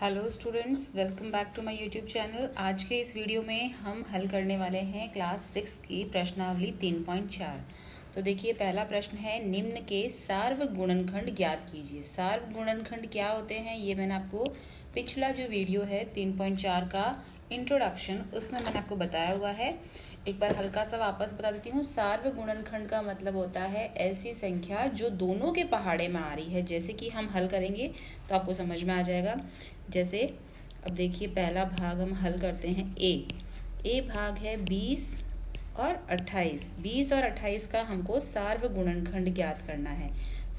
Hello students, welcome back to my YouTube channel. आज के इस वीडियो में हम हल करने वाले हैं क्लास 6 की प्रश्नावली 3.4। तो देखिए, पहला प्रश्न है, निम्न के सार्वगुणनखंड ज्ञात कीजिए। सार्वगुणनखंड क्या होते हैं ये मैंने आपको पिछला जो वीडियो है 3.4 का इंट्रोडक्शन, उसमें मैंने आपको बताया हुआ है। एक बार हल्का सा वापस बता देती हूँ। सार्वगुणनखंड का मतलब होता है ऐसी संख्या जो दोनों के पहाड़े में आ रही है। जैसे कि हम हल करेंगे तो आपको समझ में आ जाएगा। जैसे अब देखिए, पहला भाग हम हल करते हैं। ए भाग है 20 और 28। 20 और 28 का हमको सार्वगुणनखंड ज्ञात करना है।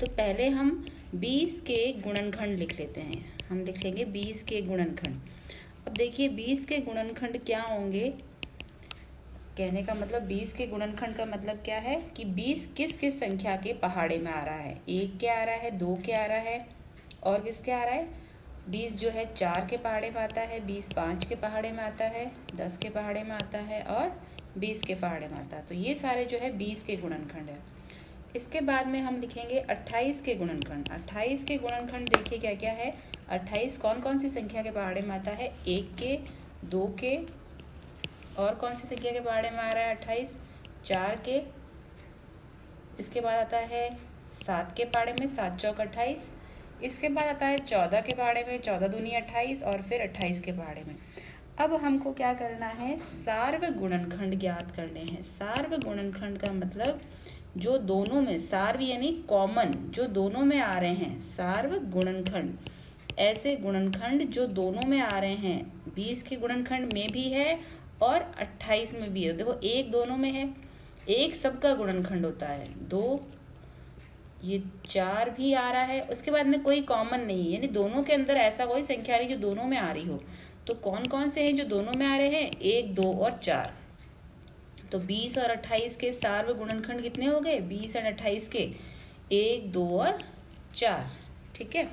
तो पहले हम 20 के गुणनखंड लिख लेते हैं। हम लिख लेंगे 20 के गुणनखंड। अब देखिए, 20 के गुणनखंड क्या होंगे। कहने का मतलब 20 के गुणनखंड का मतलब क्या है कि 20 किस किस संख्या के पहाड़े में आ रहा है। 1 के आ रहा है, 2 के आ रहा है, और किसके आ रहा है। 20 जो है 4 के पहाड़े में आता है, 20 5 के पहाड़े में आता है, 10 के पहाड़े में आता है और 20 के पहाड़े में आता है। तो ये सारे जो है 20 के गुणनखंड है। इसके बाद में हम लिखेंगे 28 के गुणनखंड। 28 के गुणनखंड देखिए क्या क्या है। 28 कौन कौन सी संख्या के पहाड़े में आता है। 1 के, 2 के, और कौन सी संख्या के पहाड़े में आ रहा है 28, 4 के। इसके बाद आता है 7 के पहाड़े में, 7 चौक 28। इसके बाद आता है 14 के पहाड़े में, 14 दूनी 28, और फिर 28 के पहाड़े में। अब हमको क्या करना है, सार्वगुणनखंड ज्ञात करने हैं। सार्वगुणनखंड का मतलब जो दोनों में, सार्व यानी कॉमन, जो दोनों में आ रहे हैं। सार्वगुणनखंड ऐसे गुणनखंड जो दोनों में आ रहे हैं। 20 के गुणनखंड में भी है और 28 में भी है। देखो, एक दोनों में है, एक सबका गुणनखंड होता है। 2, ये 4 भी आ रहा है। उसके बाद में कोई कॉमन नहीं है, यानी दोनों के अंदर ऐसा कोई संख्या नहीं जो दोनों में आ रही हो। तो कौन कौन से हैं जो दोनों में आ रहे हैं, 1, 2 और 4। तो 20 और 28 के सार्वगुणनखंड कितने हो गए, 20 और 28 के 1, 2 और 4। ठीक है।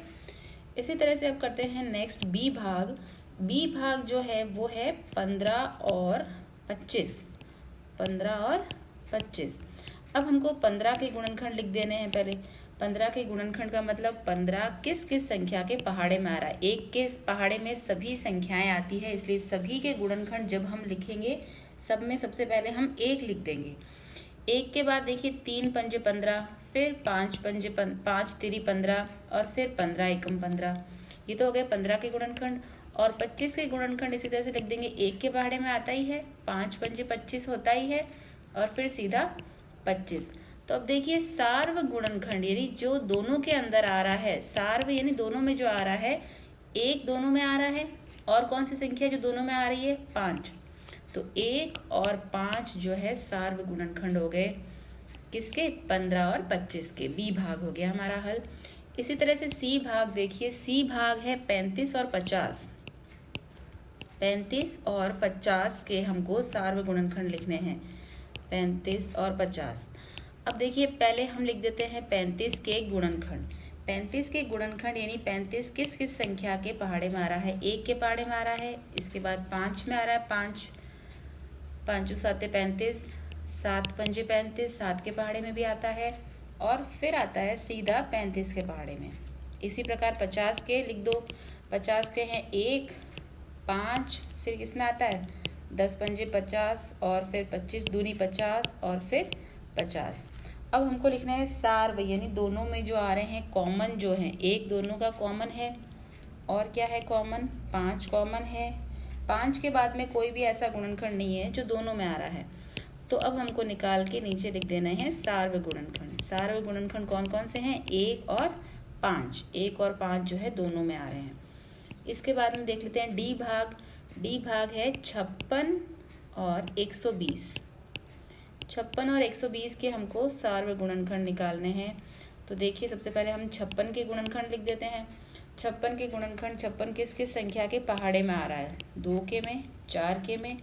इसी तरह से अब करते हैं नेक्स्ट बी भाग। बी भाग जो है वो है 15 और 25। 15 और 25। अब हमको 15 के गुणनखंड लिख देने हैं पहले। 15 के गुणनखंड का मतलब 15 किस किस संख्या के पहाड़े में आ रहा है। एक के पहाड़े में सभी संख्याएं आती है, इसलिए सभी के गुणनखंड जब हम लिखेंगे, सब में सबसे पहले हम 1 लिख देंगे। 1 के बाद देखिए 3 पंजे 15, फिर 5 पंजे 5 तिरी 15, और फिर 15 एकम 15। ये तो हो गए 15 के गुणनखंड। और 25 के गुणनखंड इसी तरह से लिख देंगे। 1 के पहाड़े में आता ही है, 5 पंजे 25 होता ही है, और फिर सीधा 25। तो अब देखिए, सार्वगुणनखंड यानी जो दोनों के अंदर आ रहा है। सार्व यानी दोनों में जो आ रहा है, 1 दोनों में आ रहा है, और कौन सी संख्या जो दोनों में आ रही है, 5। तो 1 और 5 जो है सार्वगुणनखंड हो गए किसके, 15 और 25 के। बी भाग हो गया हमारा हल। इसी तरह से सी भाग देखिए। सी भाग है 35 और 50। 35 और 50 के हमको सार्वगुणनखंड लिखने हैं, 35 और 50। अब देखिए, पहले हम लिख देते हैं 35 के गुणनखंड। 35 के गुणनखंड यानी 35 किस किस संख्या के पहाड़े में आ रहा है। 1 के पहाड़े में आ रहा है, इसके बाद 5 में आ रहा है, 5 5 7 35, 7 पंजे 35, 7 के पहाड़े में भी आता है, और फिर आता है सीधा 35 के पहाड़े में। इसी प्रकार 50 के लिख दो। 50 के हैं 1, 5, फिर किसमें आता है 10 पंजे 50, और फिर 25 दूनी 50, और फिर 50। अब हमको लिखना है सार्व यानी दोनों में जो आ रहे हैं कॉमन जो है। 1 दोनों का कॉमन है, और क्या है कॉमन, 5 कॉमन है। 5 के बाद में कोई भी ऐसा गुणनखंड नहीं है जो दोनों में आ रहा है। तो अब हमको निकाल के नीचे लिख देना है सार्वगुणनखंड। सार्वगुणनखंड कौन कौन से हैं, 1 और 5। 1 और 5 जो है दोनों में आ रहे हैं। इसके बाद में देख लेते हैं डी भाग। डी भाग है 56 और 120। 56 और 120 के हमको सार्वगुणनखंड निकालने हैं। तो देखिए, सबसे पहले हम 56 के गुणनखंड लिख देते हैं। 56 के गुणनखंड, 56 किस किस संख्या के पहाड़े में आ रहा है, 2 के में, 4 के में,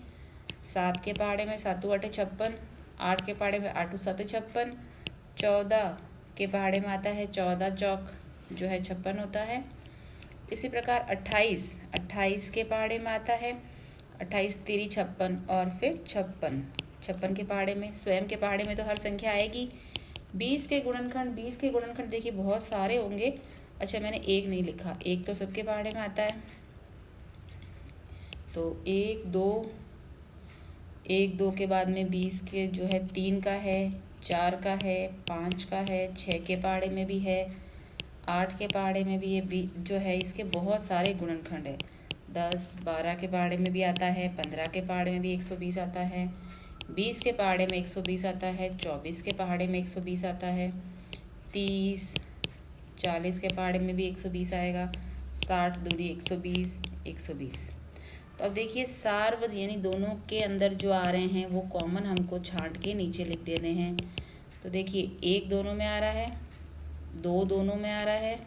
7 के पहाड़े में, 7 8 56, 8 के पहाड़े में, 8 7 56, 14 के पहाड़े में आता है, 14 चौक जो है 56 होता है। इसी प्रकार 28 के पहाड़े में आता है, 28 तिरी 56, और फिर 56 के पहाड़े में। स्वयं के पहाड़े में तो हर संख्या आएगी। 20 के गुणनखंड देखिए बहुत सारे होंगे। अच्छा, मैंने 1 नहीं लिखा, 1 तो सबके पहाड़े में आता है। तो 1 2 के बाद में 20 के जो है 3 का है, 4 का है, 5 का है, 6 के पहाड़े में भी है, 8 के पहाड़े में भी ये जो है इसके बहुत सारे गुणनखंड है। 10 12 के पहाड़े में भी आता है, 15 के पहाड़े में भी 120 आता है, 20 के पहाड़े में 120 आता है, 24 के पहाड़े में 120 आता है, 30 40 के पहाड़े में भी 120 आएगा, 60 दूनी 120 120। तो अब देखिए सार्व यानी दोनों के अंदर जो आ रहे हैं वो कॉमन हमको छांट के नीचे लिख दे रहे हैं। तो देखिए 1 दोनों में आ रहा है, 2 दोनों में आ रहा है,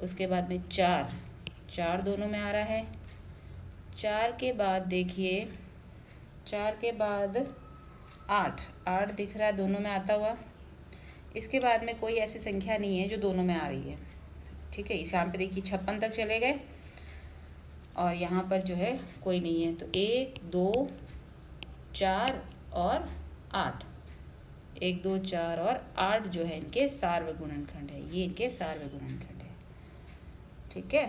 उसके बाद में 4 दोनों में आ रहा है, 4 के बाद देखिए 4 के बाद 8 दिख रहा है दोनों में आता हुआ। इसके बाद में कोई ऐसी संख्या नहीं है जो दोनों में आ रही है, ठीक है। इस यहाँ पे देखिए 56 तक चले गए और यहाँ पर जो है कोई नहीं है। तो 1 2 4 और 8, 1 2 4 और 8 जो है इनके सार्वगुणनखंड है, ये इनके सार्वगुणनखंड है, ठीक है।